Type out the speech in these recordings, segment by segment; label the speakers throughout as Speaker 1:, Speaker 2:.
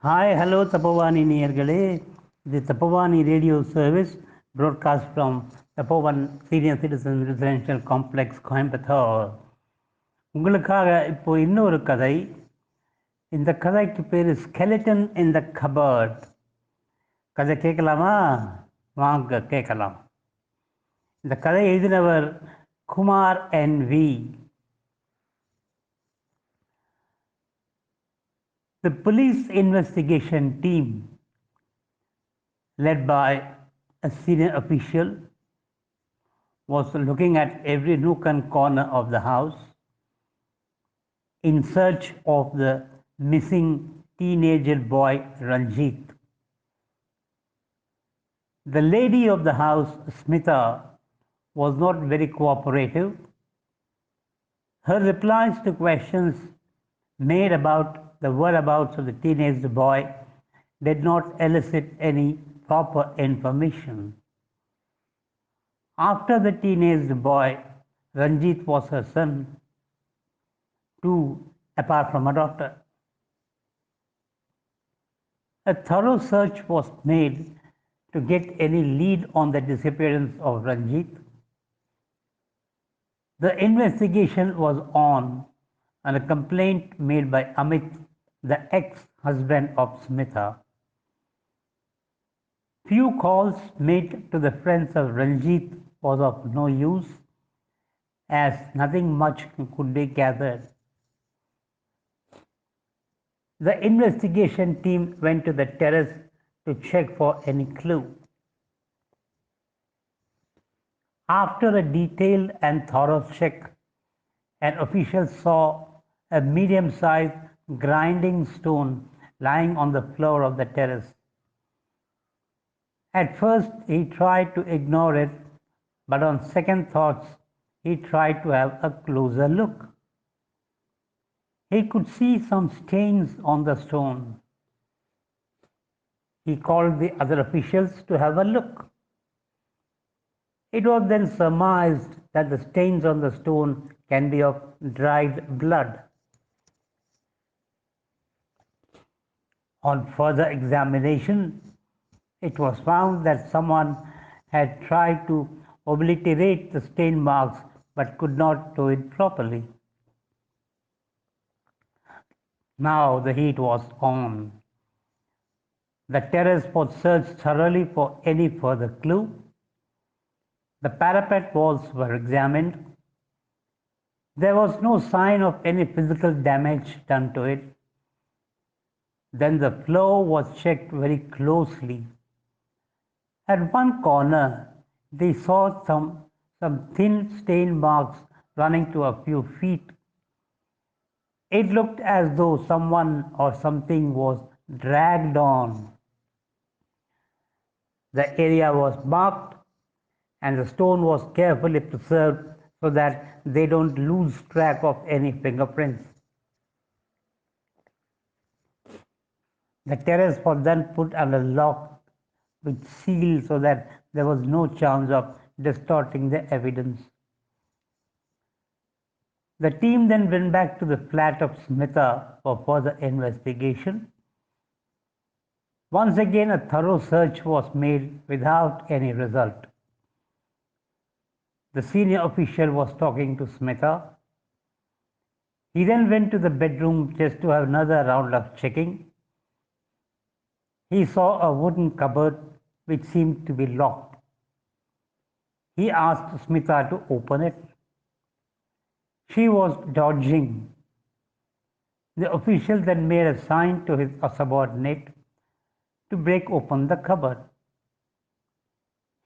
Speaker 1: Hi, hello Tapovani நேயர்களே. The Tapovani radio service broadcast from Tapovan Senior Citizen Residential Complex, Coimbatore. உங்களுக்காக இப்போ இன்னொரு கதை. இந்த கதைக்கு பேர் Skeleton in the Cupboard. கதை கேட்கலாமா? வாங்க கேட்கலாம். இந்த கதை எழுதினவர் Kumar NV. The police investigation team, led by a senior official, was looking at every nook and corner of the house in search of the missing teenager boy Ranjit. The lady of the house, Smita, was not very cooperative. Her replies to questions made about the whereabouts of the teenage boy did not elicit any proper information. After the teenage boy, Ranjit was her son, too, apart from a daughter. A thorough search was made to get any lead on the disappearance of Ranjit. The investigation was on and a complaint made by Amit, the ex-husband of Smita. Few calls made to the friends of Ranjit was of no use, as nothing much could be gathered. The investigation team went to the terrace to check for any clue. After a detailed and thorough check, an official saw a medium-sized grinding stone lying on the floor of the terrace. At first, he tried to ignore it, but on second thoughts, he tried to have a closer look. He could see some stains on the stone. He called the other officials to have a look. It was then surmised that the stains on the stone can be of dried blood. On further examination, it was found that someone had tried to obliterate the stain marks but could not do it properly. Now the heat was on. The terrace was searched thoroughly for any further clue. The parapet walls were examined. There was no sign of any physical damage done to it. Then the floor was checked very closely. At one corner, they saw some thin stain marks running to a few feet. It looked as though someone or something was dragged on. The area was marked and the stone was carefully preserved so that they don't lose track of any fingerprints. The terrace was then put under lock with seal so that there was no chance of distorting the evidence. The team then went back to the flat of Smita for further investigation. Once again, a thorough search was made without any result. The senior official was talking to Smita. He then went to the bedroom just to have another round of checking. He saw a wooden cupboard which seemed to be locked. He asked Smita to open it. She was dodging. The official then made a sign to his subordinate to break open the cupboard.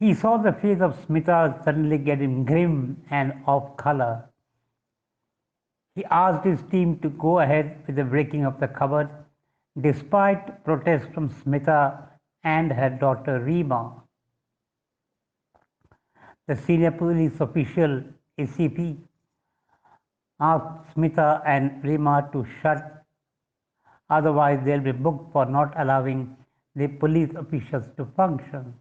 Speaker 1: He saw the face of Smita suddenly getting grim and off color. He asked his team to go ahead with the breaking of the cupboard, despite protests from Smita and her daughter Reema. The senior police official, ACP, asked Smita and Reema to shut, otherwise they'll be booked for not allowing the police officials to function.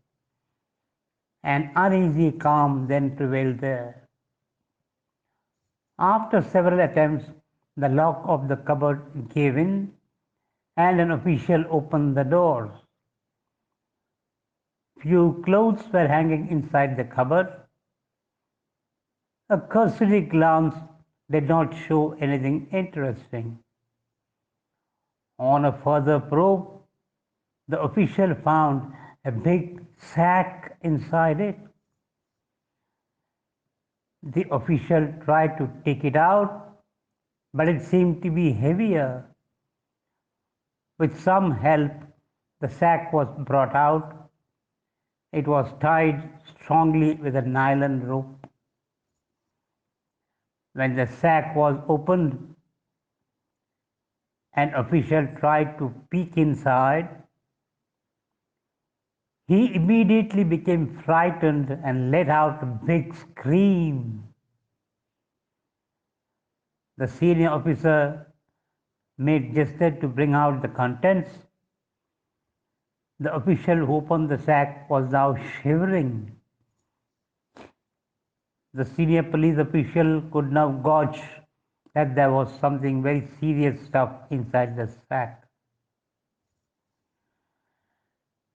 Speaker 1: An uneasy calm then prevailed there. After several attempts, the lock of the cupboard gave in and an official opened the doors. Few clothes were hanging inside the cupboard. A cursory glance did not show anything interesting. On a further probe, the official found a big sack inside it. The official tried to take it out, but it seemed to be heavier. With some help, the sack was brought out. It was tied strongly with a nylon rope. When the sack was opened, an official tried to peek inside. He immediately became frightened and let out a big scream. The senior officer made gesture to bring out the contents. The official who opened the sack was now shivering. The senior police official could now gauge that there was something very serious stuff inside the sack.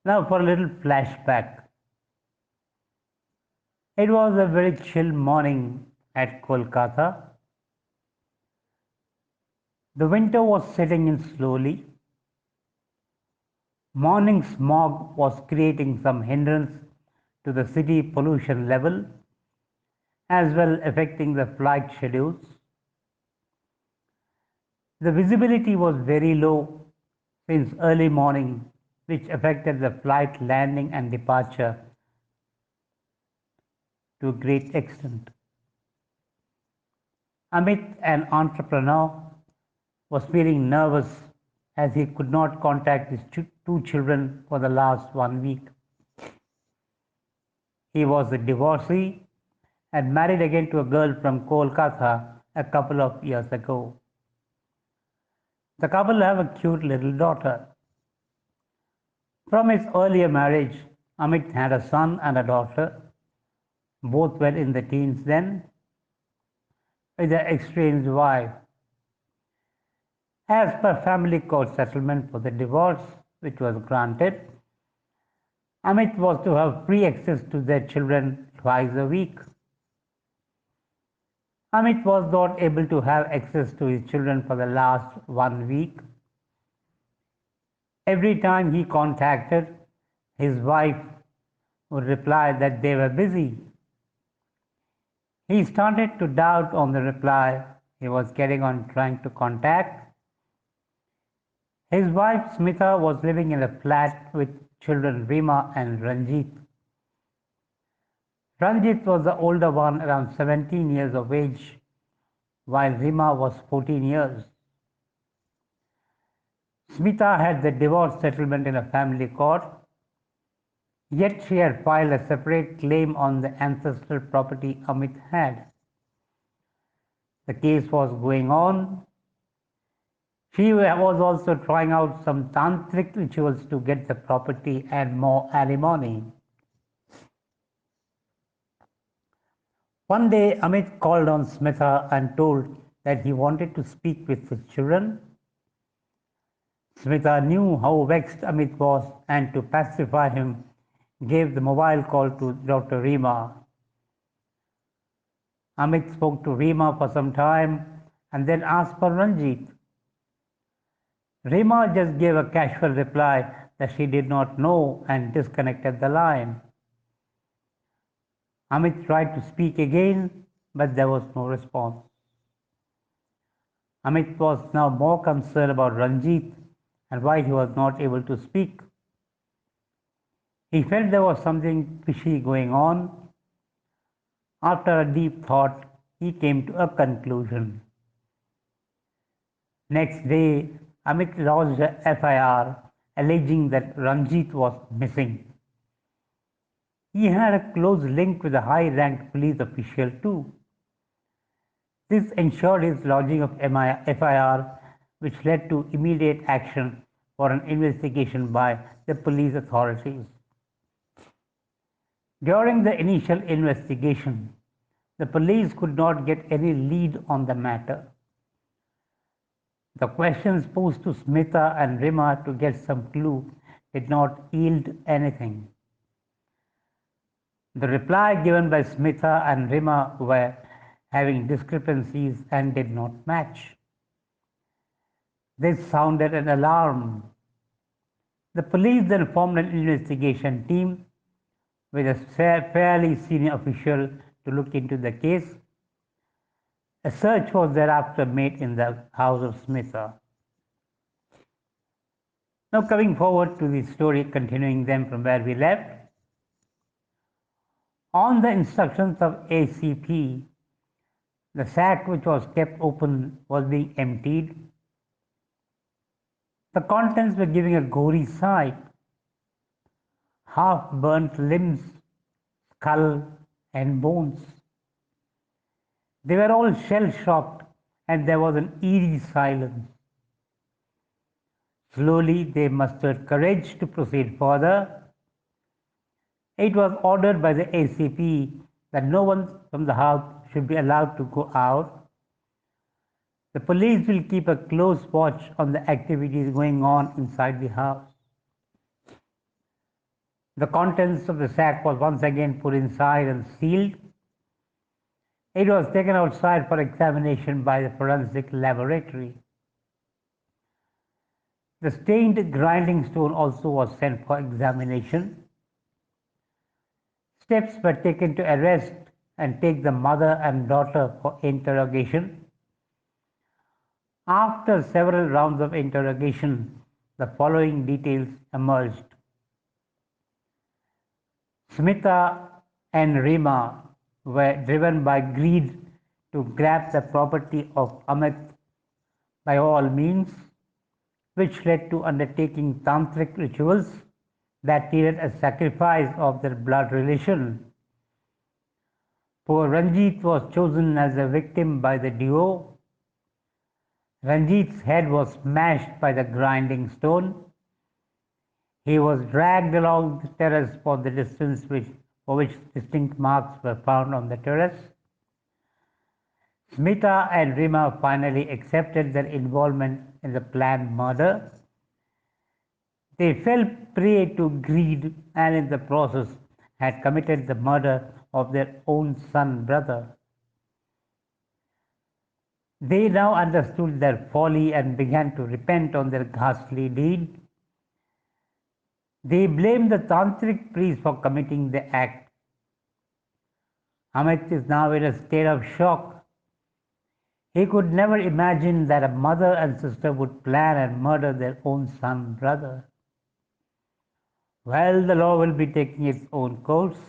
Speaker 1: Now for a little flashback. It was a very chill morning at Kolkata. The winter was setting in slowly. Morning smog was creating some hindrance to the city pollution level, as well affecting the flight schedules. The visibility was very low since early morning, which affected the flight landing and departure to a great extent. Amit, an entrepreneur, was feeling nervous as he could not contact his two children for the last 1 week. He was a divorcee and married again to a girl from Kolkata a couple of years ago. The couple have a cute little daughter. From his earlier marriage, Amit had a son and a daughter. Both were in the teens then, with an estranged wife. As per family court settlement for the divorce, which was granted, Amit was to have free access to their children twice a week. Amit was not able to have access to his children for the last 1 week. Every time he contacted, his wife would reply that they were busy. He started to doubt on the reply he was getting on trying to contact. His wife Smita was living in a flat with children Rima and Ranjit. Ranjit was the older one, around 17 years of age, while Rima was 14 years. Smita had the divorce settlement in a family court, yet she had filed a separate claim on the ancestral property Amit had. The case was going on. She was also trying out some tantric rituals to get the property and more alimony. One day, Amit called on Smita and told that he wanted to speak with his children. Smita knew how vexed Amit was and to pacify him, gave the mobile call to Dr. Rima. Amit spoke to Rima for some time and then asked for Ranjit. Rima just gave a casual reply that she did not know and disconnected the line. Amit tried to speak again, but there was no response. Amit was now more concerned about Ranjit and why he was not able to speak. He felt there was something fishy going on. After a deep thought, he came to a conclusion. Next day, Amit lodged a FIR alleging that Ranjit was missing. He had a close link with a high-ranked police official too. This ensured his lodging of FIR, which led to immediate action for an investigation by the police authorities. During the initial investigation, the police could not get any lead on the matter. The questions posed to Smitha and Rima to get some clue did not yield anything. The reply given by Smitha and Rima were having discrepancies and did not match. This sounded an alarm. The police then formed an investigation team with a fairly senior official to look into the case. A search was thereafter made in the house of Smitha. Now coming forward to the story, continuing them from where we left. On the instructions of ACP, the sack which was kept open was being emptied. The contents were giving a gory sight. Half-burnt limbs, skull and bones. They were all shell-shocked and there was an eerie silence. Slowly they mustered courage to proceed further. It was ordered by the ACP that no one from the house should be allowed to go out. The police will keep a close watch on the activities going on inside the house. The contents of the sack was once again put inside and sealed. It was taken outside for examination by the forensic laboratory. The stained grinding stone also was sent for examination. Steps were taken to arrest and take the mother and daughter for interrogation. After several rounds of interrogation, the following details emerged. Smitha and Rima were driven by greed to grab the property of Amit by all means, which led to undertaking tantric rituals that needed a sacrifice of their blood relation. Poor Ranjit was chosen as a victim by the duo. Ranjit's head was smashed by the grinding stone. He was dragged along the terrace for the distance for which distinct marks were found on the terrace. Smitha and Rima finally accepted their involvement in the planned murder. They fell prey to greed and in the process had committed the murder of their own brother. They now understood their folly and began to repent on their ghastly deed. They blamed the tantric priest for committing the act. Amit is now in a state of shock. He could never imagine that a mother and sister would plan and murder their own brother. Well, the law will be taking its own course.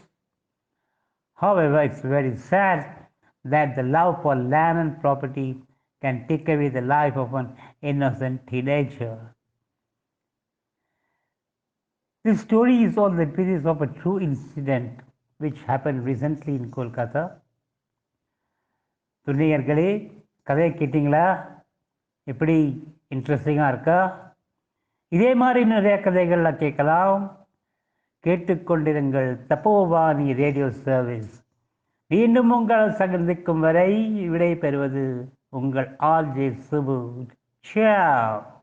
Speaker 1: However, it's very sad that the love for land and property can take away the life of an innocent teenager. This story is on the basis of a true incident which happened recently in Kolkata. துணியர்களே, கதையை கேட்டிங்களா? எப்படி இன்ட்ரெஸ்டிங்காக இருக்கா? இதே மாதிரி நிறைய கதைகள்லாம் கேட்கலாம். கேட்டுக்கொண்டிருங்கள் தப்போவானி ரேடியோ சர்வீஸ். மீண்டும் உங்கள் சந்திக்கும் வரை விடை பெறுவது உங்கள் ஆர்ஜே சுபு. சியாவ்.